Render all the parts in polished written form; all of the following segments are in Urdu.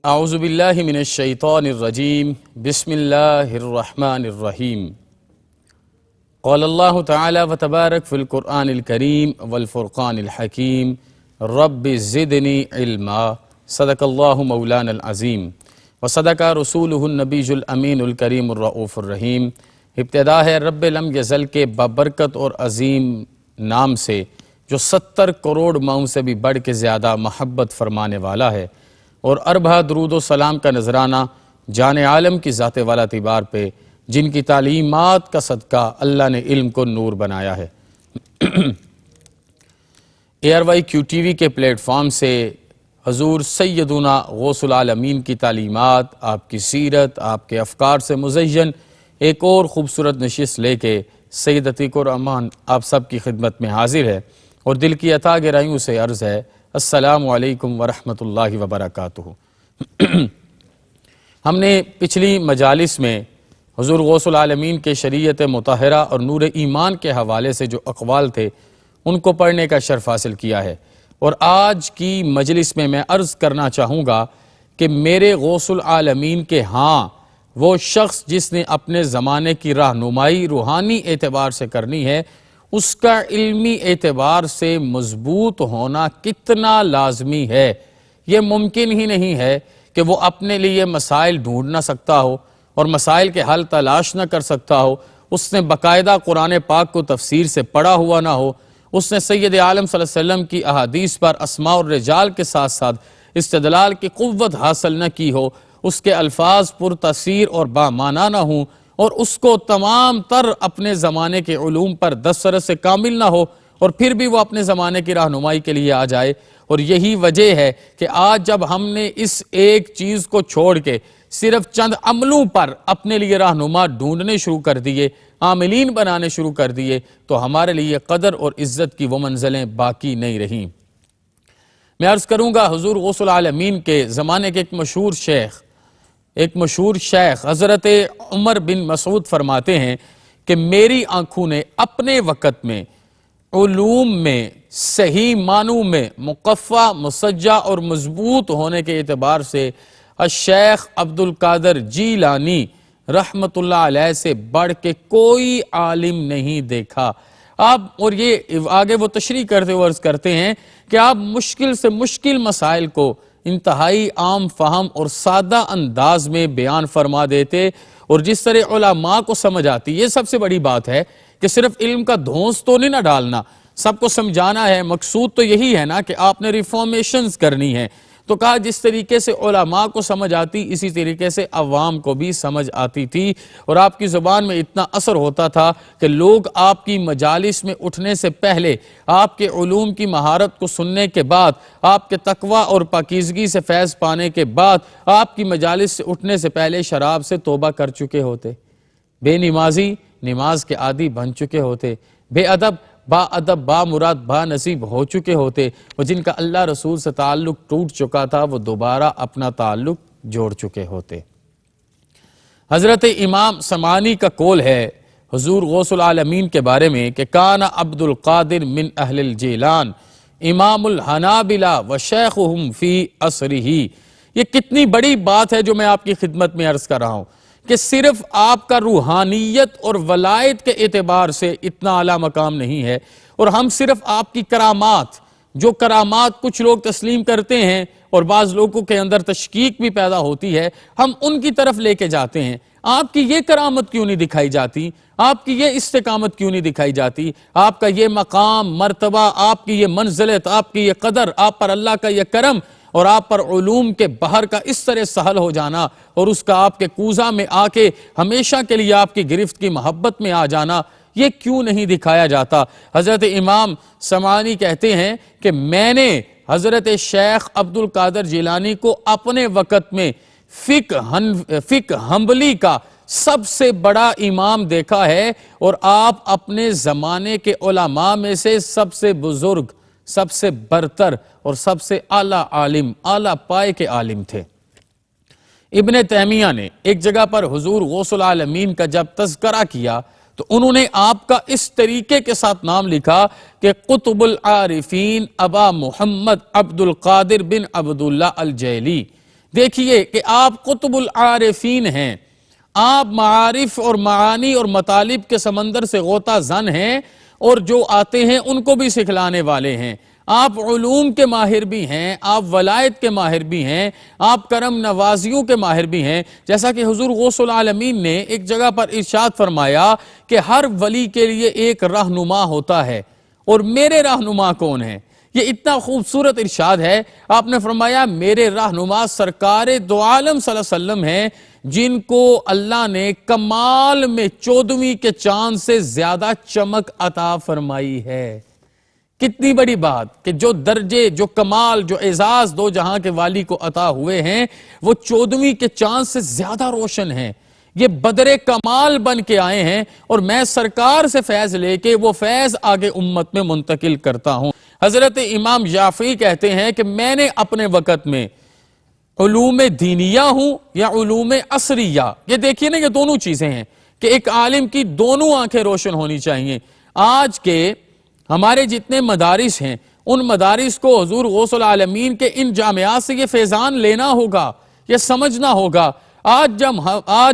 اعوذ باللہ من الشیطان الرجیم بسم اللہ الرحمن الرحیم قال اللہ تعالی وتبارک فی القرآن الکریم والفرقان الحکیم رب زدنی علما صدق اللہ مولانا العظیم وصدق رسولہ النبی الامین الکریم الرؤوف الرحیم۔ ابتدا ہے رب لم یزل کے بابرکت اور عظیم نام سے جو 70 کروڑ ماؤں سے بھی بڑھ کے زیادہ محبت فرمانے والا ہے، اور اربہ درود و سلام کا نذرانہ جان عالم کی ذات والا تیبار پہ جن کی تعلیمات کا صدقہ اللہ نے علم کو نور بنایا ہے۔ ARYQ-TV کے پلیٹ فارم سے حضور سیدنا غوث العالمین کی تعلیمات، آپ کی سیرت، آپ کے افکار سے مزین ایک اور خوبصورت نشست لے کے سید عتیق الرحمن آپ سب کی خدمت میں حاضر ہے، اور دل کی عطا گہرائیوں سے عرض ہے السلام علیکم ورحمۃ اللہ وبرکاتہ۔ ہم نے پچھلی مجالس میں حضور غوث العالمین کے شریعت مطہرہ اور نور ایمان کے حوالے سے جو اقوال تھے ان کو پڑھنے کا شرف حاصل کیا ہے، اور آج کی مجلس میں عرض کرنا چاہوں گا کہ میرے غوث العالمین کے ہاں وہ شخص جس نے اپنے زمانے کی رہنمائی روحانی اعتبار سے کرنی ہے، اس کا علمی اعتبار سے مضبوط ہونا کتنا لازمی ہے۔ یہ ممکن ہی نہیں ہے کہ وہ اپنے لیے مسائل ڈھونڈ نہ سکتا ہو اور مسائل کے حل تلاش نہ کر سکتا ہو، اس نے باقاعدہ قرآن پاک کو تفسیر سے پڑھا ہوا نہ ہو، اس نے سید عالم صلی اللہ علیہ وسلم کی احادیث پر اسماء الرجال کے ساتھ ساتھ استدلال کی قوت حاصل نہ کی ہو، اس کے الفاظ پر تاثیر اور بامعنی نہ ہوں، اور اس کو تمام تر اپنے زمانے کے علوم پر دسترس سے کامل نہ ہو، اور پھر بھی وہ اپنے زمانے کی رہنمائی کے لیے آ جائے۔ اور یہی وجہ ہے کہ آج جب ہم نے اس ایک چیز کو چھوڑ کے صرف چند عملوں پر اپنے لیے رہنما ڈھونڈنے شروع کر دیے، عاملین بنانے شروع کر دیے، تو ہمارے لیے قدر اور عزت کی وہ منزلیں باقی نہیں رہیں۔ میں عرض کروں گا حضور غوث العالمین کے زمانے کے ایک مشہور شیخ حضرت عمر بن مسعود فرماتے ہیں کہ میری آنکھوں نے اپنے وقت میں علوم میں صحیح معنوں میں مقفع، مسجع اور مضبوط ہونے کے اعتبار سے الشیخ عبد القادر جیلانی رحمت اللہ علیہ سے بڑھ کے کوئی عالم نہیں دیکھا۔ آپ اور یہ آگے وہ تشریح کرتے ہوئے عرض کرتے ہیں کہ آپ مشکل سے مشکل مسائل کو انتہائی عام فہم اور سادہ انداز میں بیان فرما دیتے، اور جس طرح علماء کو سمجھ آتی۔ یہ سب سے بڑی بات ہے کہ صرف علم کا دھونس تو نہیں نہ ڈالنا، سب کو سمجھانا ہے۔ مقصود تو یہی ہے نا کہ آپ نے ریفارمیشنز کرنی ہے، تو کہا جس طریقے سے علماء کو سمجھ آتی اسی طریقے سے عوام کو بھی سمجھ آتی تھی، اور آپ کی زبان میں اتنا اثر ہوتا تھا کہ لوگ آپ کی مجالس میں اٹھنے سے پہلے آپ کے علوم کی مہارت کو سننے کے بعد، آپ کے تقوی اور پاکیزگی سے فیض پانے کے بعد آپ کی مجالس سے اٹھنے سے پہلے شراب سے توبہ کر چکے ہوتے، بے نمازی نماز کے عادی بن چکے ہوتے، بے ادب با ادب با مراد با نصیب ہو چکے ہوتے، اور جن کا اللہ رسول سے تعلق ٹوٹ چکا تھا وہ دوبارہ اپنا تعلق جوڑ چکے ہوتے۔ حضرت امام سمعانی کا قول ہے حضور غوث العالمین کے بارے میں کہ کان عبد القادر من اہل الجیلان امام الحنابلہ وشیخہم فی عصرہ۔ یہ کتنی بڑی بات ہے جو میں آپ کی خدمت میں عرض کر رہا ہوں کہ صرف آپ کا روحانیت اور ولایت کے اعتبار سے اتنا اعلیٰ مقام نہیں ہے، اور ہم صرف آپ کی کرامات، جو کرامات کچھ لوگ تسلیم کرتے ہیں اور بعض لوگوں کے اندر تشکیک بھی پیدا ہوتی ہے، ہم ان کی طرف لے کے جاتے ہیں۔ آپ کی یہ کرامت کیوں نہیں دکھائی جاتی؟ آپ کی یہ استقامت کیوں نہیں دکھائی جاتی؟ آپ کا یہ مقام، مرتبہ، آپ کی یہ منزلت، آپ کی یہ قدر، آپ پر اللہ کا یہ کرم، اور آپ پر علوم کے بحر کا اس طرح سہل ہو جانا، اور اس کا آپ کے کوزہ میں آ کے ہمیشہ کے لیے آپ کی گرفت کی محبت میں آ جانا، یہ کیوں نہیں دکھایا جاتا؟ حضرت امام سمعانی کہتے ہیں کہ میں نے حضرت شیخ عبد القادر جیلانی کو اپنے وقت میں فقہ حنبلی کا سب سے بڑا امام دیکھا ہے، اور آپ اپنے زمانے کے علماء میں سے سب سے بزرگ، سب سے برتر اور سب سے اعلیٰ عالم، اعلیٰ پائے کے عالم تھے۔ ابن تیمیہ نے ایک جگہ پر حضور غوث العالمین کا جب تذکرہ کیا تو انہوں نے آپ کا اس طریقے کے ساتھ نام لکھا کہ قطب العارفین ابا محمد عبد القادر بن عبداللہ الجیلی، دیکھیے کہ آپ قطب العارفین ہیں، آپ معارف اور معانی اور مطالب کے سمندر سے غوطہ زن ہیں، اور جو آتے ہیں ان کو بھی سکھلانے والے ہیں۔ آپ علوم کے ماہر بھی ہیں، آپ ولایت کے ماہر بھی ہیں، آپ کرم نوازیوں کے ماہر بھی ہیں۔ جیسا کہ حضور غوث العالمین نے ایک جگہ پر ارشاد فرمایا کہ ہر ولی کے لیے ایک رہنما ہوتا ہے، اور میرے رہنما کون ہیں؟ یہ اتنا خوبصورت ارشاد ہے۔ آپ نے فرمایا میرے رہنما سرکار دو عالم صلی اللہ علیہ وسلم ہیں، جن کو اللہ نے کمال میں 14ویں کے چاند سے زیادہ چمک عطا فرمائی ہے۔ کتنی بڑی بات کہ جو درجے، جو کمال، جو اعزاز دو جہاں کے والی کو عطا ہوئے ہیں وہ 14ویں کے چاند سے زیادہ روشن ہیں۔ یہ بدر کمال بن کے آئے ہیں، اور میں سرکار سے فیض لے کے وہ فیض آگے امت میں منتقل کرتا ہوں۔ حضرت امام شافعی کہتے ہیں کہ میں نے اپنے وقت میں علوم دینیہ ہوں یا علوم عصریہ، یہ دیکھیے نا، یہ دونوں چیزیں ہیں کہ ایک عالم کی دونوں آنکھیں روشن ہونی چاہیے۔ آج کے ہمارے جتنے مدارس ہیں، ان مدارس کو حضور غوث العالمین کے ان جامعات سے یہ فیضان لینا ہوگا، یہ سمجھنا ہوگا۔ آج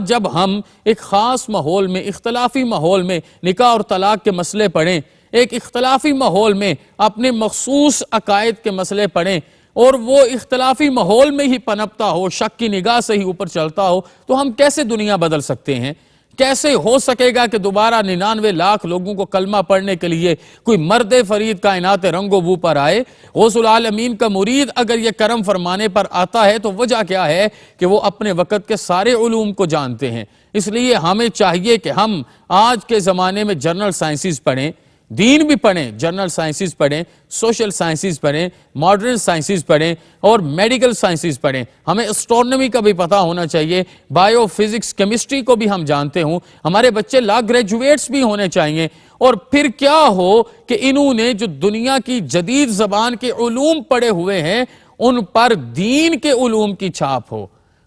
جب ہم ایک خاص ماحول میں، اختلافی ماحول میں نکاح اور طلاق کے مسئلے پڑھیں، ایک اختلافی ماحول میں اپنے مخصوص عقائد کے مسئلے پڑھیں، اور وہ اختلافی ماحول میں ہی پنپتا ہو، شک کی نگاہ سے ہی اوپر چلتا ہو، تو ہم کیسے دنیا بدل سکتے ہیں؟ کیسے ہو سکے گا کہ دوبارہ 99 لاکھ لوگوں کو کلمہ پڑھنے کے لیے کوئی مرد فرید کائنات رنگ و بو پر آئے؟ غوث العالمین کا مرید اگر یہ کرم فرمانے پر آتا ہے تو وجہ کیا ہے کہ وہ اپنے وقت کے سارے علوم کو جانتے ہیں۔ اس لیے ہمیں چاہیے کہ ہم آج کے زمانے میں جنرل سائنسز پڑھیں، دین بھی پڑھیں، جنرل سائنسز پڑھیں، سوشل سائنسز پڑھیں، ماڈرن سائنسز پڑھیں، اور میڈیکل سائنسز پڑھیں۔ ہمیں اسٹرونومی کا بھی پتہ ہونا چاہیے، بائیو فزکس، کیمسٹری کو بھی ہم جانتے ہوں۔ ہمارے بچے لا گریجویٹس بھی ہونے چاہیے۔ اور پھر کیا ہو کہ انہوں نے جو دنیا کی جدید زبان کے علوم پڑھے ہوئے ہیں ان پر دین کے علوم کی چھاپ ہو۔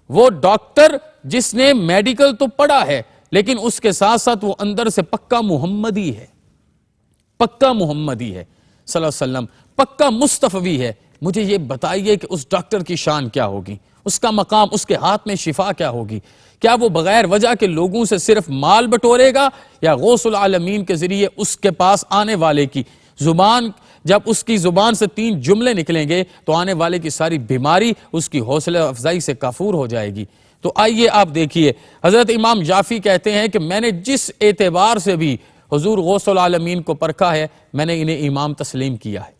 وہ ڈاکٹر جس نے میڈیکل تو پڑھا ہے لیکن اس کے ساتھ ساتھ وہ اندر سے پکا محمدی ہے، پکا محمدی ہے صلی اللہ علیہ وسلم، پکا مصطفی ہے۔ مجھے یہ بتائیے کہ اس ڈاکٹر کی شان کیا ہوگی، اس کا مقام، اس کے ہاتھ میں شفا کیا ہوگی؟ کیا وہ بغیر وجہ کے لوگوں سے صرف مال بٹورے گا، یا غوث العالمین کے ذریعے اس کے پاس آنے والے کی زبان، جب اس کی زبان سے 3 جملے نکلیں گے تو آنے والے کی ساری بیماری اس کی حوصلہ افزائی سے کافور ہو جائے گی؟ تو آئیے آپ دیکھیے، حضرت امام شافعی کہتے ہیں کہ میں نے جس اعتبار سے بھی حضور غوث العالمین کو پرکھا ہے، میں نے انہیں امام تسلیم کیا ہے،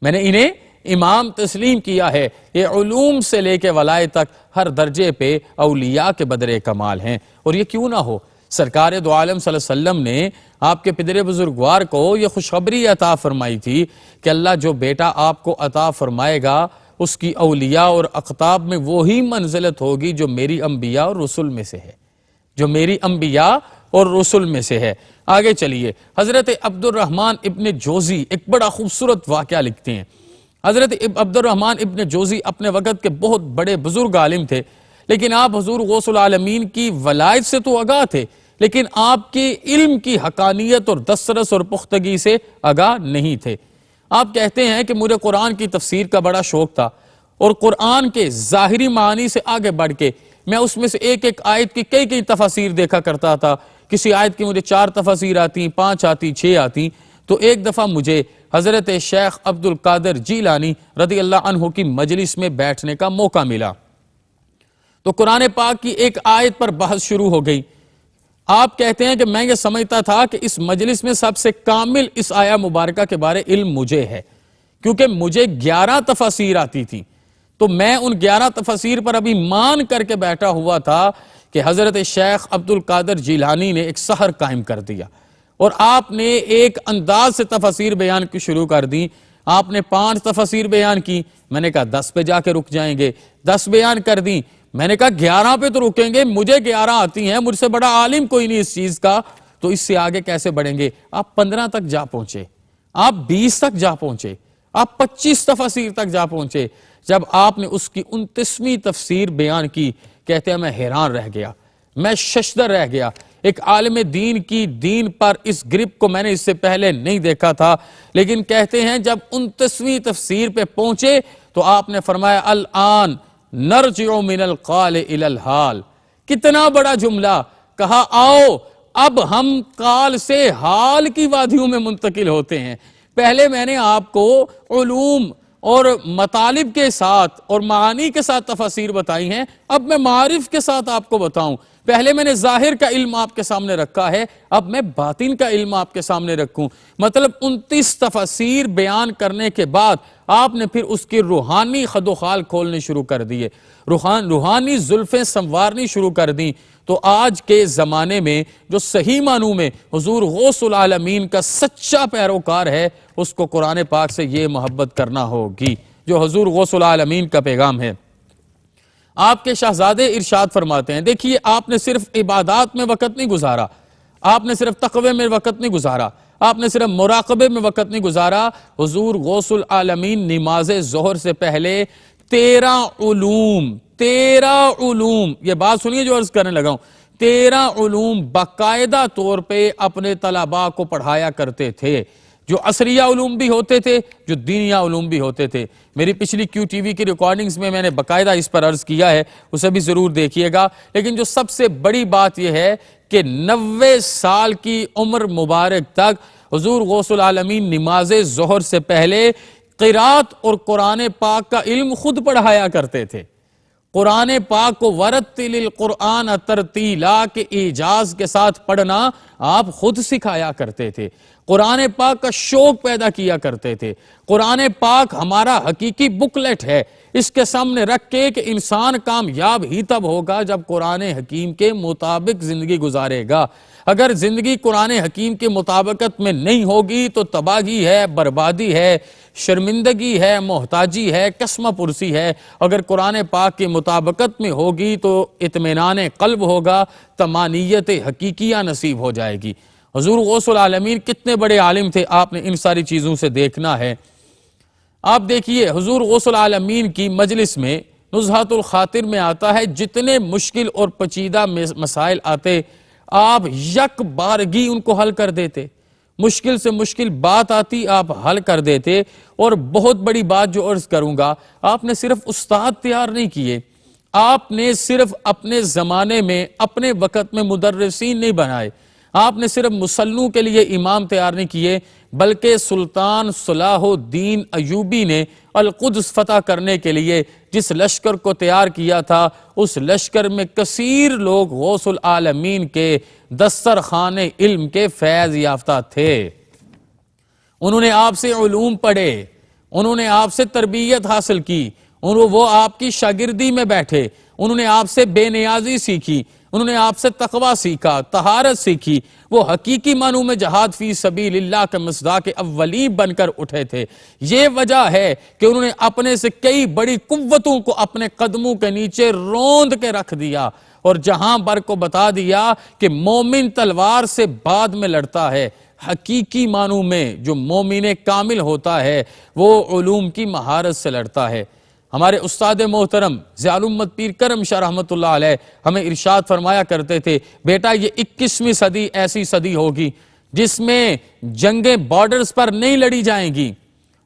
میں نے انہیں امام تسلیم کیا ہے۔ یہ علوم سے لے کے ولایت تک ہر درجے پہ اولیاء کے بدر کمال ہیں۔ اور یہ کیوں نہ ہو، سرکار دو عالم صلی اللہ علیہ وسلم نے آپ کے پدر بزرگوار کو یہ خوشخبری عطا فرمائی تھی کہ اللہ جو بیٹا آپ کو عطا فرمائے گا اس کی اولیاء اور اقطاب میں وہی منزلت ہوگی جو میری انبیاء اور رسل میں سے ہے، جو میری انبیاء اور رسل میں سے ہے۔ آگے چلیے، حضرت عبد الرحمن ابن جوزی ایک بڑا خوبصورت واقعہ لکھتے ہیں۔ حضرت عبد الرحمن ابن جوزی اپنے وقت کے بہت بڑے بزرگ عالم تھے، لیکن آپ حضور غوث العالمین کی ولایت سے تو آگاہ تھے، لیکن آپ کے علم کی حقانیت اور دسترس اور پختگی سے آگاہ نہیں تھے۔ آپ کہتے ہیں کہ مجھے قرآن کی تفسیر کا بڑا شوق تھا، اور قرآن کے ظاہری معنی سے آگے بڑھ کے میں اس میں سے ایک ایک آیت کی کئی تفاسیر دیکھا کرتا تھا۔ کسی آیت کی مجھے 4 تفاسیر آتی، 5 آتی، 6 آتی۔ تو ایک دفعہ مجھے حضرت شیخ عبد القادر جیلانی رضی اللہ عنہ کی مجلس میں بیٹھنے کا موقع ملا، تو قرآن پاک کی ایک آیت پر بحث شروع ہو گئی۔ آپ کہتے ہیں کہ میں یہ سمجھتا تھا کہ اس مجلس میں سب سے کامل اس آیہ مبارکہ کے بارے علم مجھے ہے، کیونکہ مجھے 11 تفاسیر آتی تھی، تو میں ان 11 تفاسیر پر ابھی مان کر کے بیٹھا ہوا تھا کہ حضرت شیخ عبد القادر جیلانی نے ایک سحر قائم کر دیا، اور آپ نے ایک انداز سے تفاسیر بیان کی شروع کر دی۔ آپ نے 5 تفاسیر بیان کی، میں نے کہا 10 پہ جا کے رک جائیں گے، 10 بیان کر دی، میں نے کہا 11 پہ تو رکیں گے، مجھے 11 آتی ہیں، مجھ سے بڑا عالم کوئی نہیں اس چیز کا، تو اس سے آگے کیسے بڑھیں گے؟ آپ 15 تک جا پہنچے، آپ 20 تک جا پہنچے، آپ 25 تفاسیر تک جا پہنچے۔ جب آپ نے اس کی 29ویں تفسیر بیان کی، کہتے ہیں میں حیران رہ گیا، میں ششدر رہ گیا۔ ایک عالم دین کی دین پر اس گرپ کو میں نے اس سے پہلے نہیں دیکھا تھا، لیکن کہتے ہیں جب 29ویں تفسیر پہ پہنچے تو آپ نے فرمایا الآن نرجع من القال الى الحال. کتنا بڑا جملہ کہا، آؤ اب ہم قال سے حال کی وادیوں میں منتقل ہوتے ہیں. پہلے میں نے آپ کو علوم اور مطالب کے ساتھ اور معانی کے ساتھ تفاسیر بتائی ہیں، اب میں معارف کے ساتھ آپ کو بتاؤں. پہلے میں نے ظاہر کا علم آپ کے سامنے رکھا ہے، اب میں باطن کا علم آپ کے سامنے رکھوں. مطلب 29 تفاسیر بیان کرنے کے بعد آپ نے پھر اس کی روحانی خد و خال کھولنے شروع کر دیے، روحانی زلفیں سنوارنی شروع کر دیں. تو آج کے زمانے میں جو صحیح معنوں میں حضور غوث العالمین کا سچا پیروکار ہے، اس کو قرآن پاک سے یہ محبت کرنا ہوگی جو حضور غوث العالمین کا پیغام ہے. آپ کے شہزادے ارشاد فرماتے ہیں، دیکھیے آپ نے صرف عبادات میں وقت نہیں گزارا، آپ نے صرف تقوی میں وقت نہیں گزارا، آپ نے صرف مراقبے میں وقت نہیں گزارا. حضور غوث العالمین نماز ظہر سے پہلے 13 علوم، یہ بات سنیے جو عرض کرنے لگا ہوں، 13 علوم باقاعدہ طور پہ اپنے طلباء کو پڑھایا کرتے تھے، جو عصریہ علوم بھی ہوتے تھے، جو دینیہ علوم بھی ہوتے تھے. میری پچھلی کیو ٹی وی کی ریکارڈنگز میں نے باقاعدہ اس پر عرض کیا ہے، اسے بھی ضرور دیکھیے گا. لیکن جو سب سے بڑی بات یہ ہے کہ 90 سال کی عمر مبارک تک حضور غوث العالمین نماز ظہر سے پہلے قرات اور قرآن پاک کا علم خود پڑھایا کرتے تھے. قرآن پاک کو ورتل القرآن ترتیلا کے اعجاز کے ساتھ پڑھنا آپ خود سکھایا کرتے تھے. قرآن پاک کا شوق پیدا کیا کرتے تھے. قرآن پاک ہمارا حقیقی بکلیٹ ہے، اس کے سامنے رکھ کے کہ انسان کامیاب ہی تب ہوگا جب قرآن حکیم کے مطابق زندگی گزارے گا. اگر زندگی قرآن حکیم کے مطابقت میں نہیں ہوگی تو تباہی ہے، بربادی ہے، شرمندگی ہے، محتاجی ہے، قسمہ پرسی ہے. اگر قرآن پاک کی مطابقت میں ہوگی تو اطمینان قلب ہوگا، طمانینت حقیقیہ نصیب ہو جائے گی. حضور غوث العالمین کتنے بڑے عالم تھے، آپ نے ان ساری چیزوں سے دیکھنا ہے. آپ دیکھیے حضور غوث العالمین کی مجلس میں نزہۃ الخاطر میں آتا ہے، جتنے مشکل اور پیچیدہ مسائل آتے آپ یک بارگی ان کو حل کر دیتے. مشکل سے مشکل بات آتی آپ حل کر دیتے. اور بہت بڑی بات جو عرض کروں گا، آپ نے صرف استاد تیار نہیں کیے، آپ نے صرف اپنے زمانے میں اپنے وقت میں مدرسین نہیں بنائے، آپ نے صرف مسلوں کے لیے امام تیار نہیں کیے، بلکہ سلطان صلاح الدین ایوبی نے القدس فتح کرنے کے لیے جس لشکر کو تیار کیا تھا، اس لشکر میں کثیر لوگ غوث العالمین کے دسترخوان علم کے فیض یافتہ تھے. انہوں نے آپ سے علوم پڑھے، انہوں نے آپ سے تربیت حاصل کی، وہ آپ کی شاگردی میں بیٹھے، انہوں نے آپ سے بے نیازی سیکھی، انہوں نے آپ سے تقوی سیکھا، طہارت سیکھی. وہ حقیقی معنوں میں جہاد فی سبیل اللہ کے مصداق اولی بن کر اٹھے تھے. یہ وجہ ہے کہ انہوں نے اپنے سے کئی بڑی قوتوں کو اپنے قدموں کے نیچے روند کے رکھ دیا اور جہاں بر کو بتا دیا کہ مومن تلوار سے بعد میں لڑتا ہے. حقیقی معنوں میں جو مومن کامل ہوتا ہے وہ علوم کی مہارت سے لڑتا ہے. ہمارے استاد محترم ضیاء الامت پیر کرم شاہ رحمۃ اللہ علیہ ہمیں ارشاد فرمایا کرتے تھے، بیٹا یہ 21ویں صدی ایسی صدی ہوگی جس میں جنگیں بارڈرز پر نہیں لڑی جائیں گی،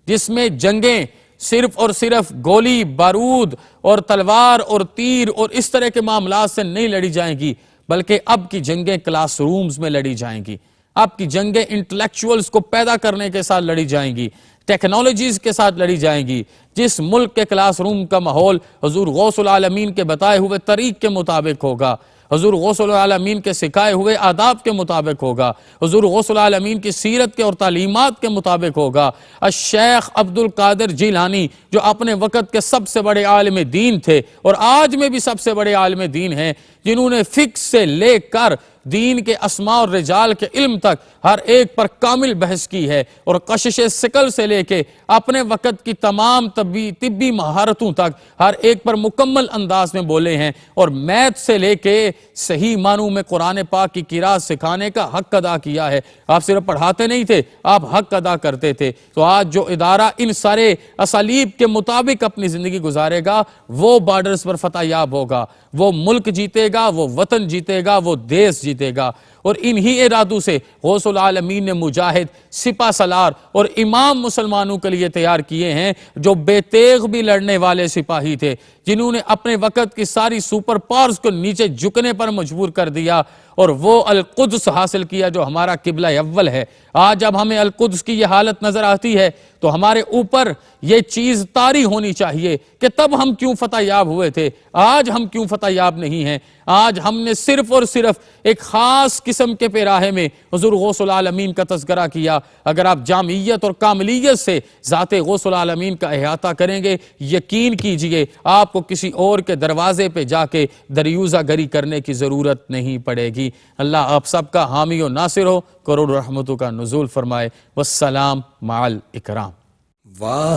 جس میں جنگیں صرف اور صرف گولی بارود اور تلوار اور تیر اور اس طرح کے معاملات سے نہیں لڑی جائیں گی، بلکہ اب کی جنگیں کلاس رومز میں لڑی جائیں گی. اب کی جنگیں انٹلیکچوئلز کو پیدا کرنے کے ساتھ لڑی جائیں گی، ٹیکنالوجیز کے ساتھ لڑی جائیں گی. جس ملک کے کلاس روم کا ماحول حضور غوث العالمین کے بتائے ہوئے طریق کے مطابق ہوگا، حضور غوث العالمین کے سکھائے ہوئے آداب کے مطابق ہوگا، حضور غوث العالمین کی سیرت کے اور تعلیمات کے مطابق ہوگا. الشیخ عبد القادر جیلانی جو اپنے وقت کے سب سے بڑے عالم دین تھے اور آج میں بھی سب سے بڑے عالم دین ہیں، جنہوں نے فقہ سے لے کر دین کے اسماء اور رجال کے علم تک ہر ایک پر کامل بحث کی ہے، اور کشش ثقل سے لے کے اپنے وقت کی تمام طبی مہارتوں تک ہر ایک پر مکمل انداز میں بولے ہیں، اور میتھ سے لے کے صحیح معنوں میں قرآن پاک کی قرات سکھانے کا حق ادا کیا ہے. آپ صرف پڑھاتے نہیں تھے، آپ حق ادا کرتے تھے. تو آج جو ادارہ ان سارے اسالیب کے مطابق اپنی زندگی گزارے گا وہ بارڈرز پر فتح یاب ہوگا، وہ ملک جیتے گا، وہ وطن جیتے گا، وہ دیش جیتے گا. اور انہی ارادوں سے غوث العالمین نے مجاہد، سپہ سالار اور امام مسلمانوں کے لیے تیار کیے ہیں، جو بے تیغ بھی لڑنے والے سپاہی تھے، جنہوں نے اپنے وقت کی ساری سپر پاورز کو نیچے جھکنے پر مجبور کر دیا اور وہ القدس حاصل کیا جو ہمارا قبلہ اول ہے۔ آج جب ہمیں القدس کی یہ حالت نظر آتی ہے تو ہمارے اوپر یہ چیز طاری ہونی چاہیے کہ تب ہم کیوں فتح یاب ہوئے تھے، آج ہم کیوں فتح یاب نہیں ہیں۔ آج ہم نے صرف اور صرف ایک خاص قسم کے پیراہے میں حضور غوث العالمین کا تذکرہ کیا۔ اگر آپ جامعیت اور کاملیت سے ذات غوث العالمین کا احاطہ کریں گے، یقین کیجئے آپ کو کسی اور کے دروازے پہ جا کے دریوزہ گری کرنے کی ضرورت نہیں پڑے گی۔ اللہ آپ سب کا حامی و ناصر ہو، کروڑ رحمتوں کا نزول فرمائے۔ والسلام مع الاکرام۔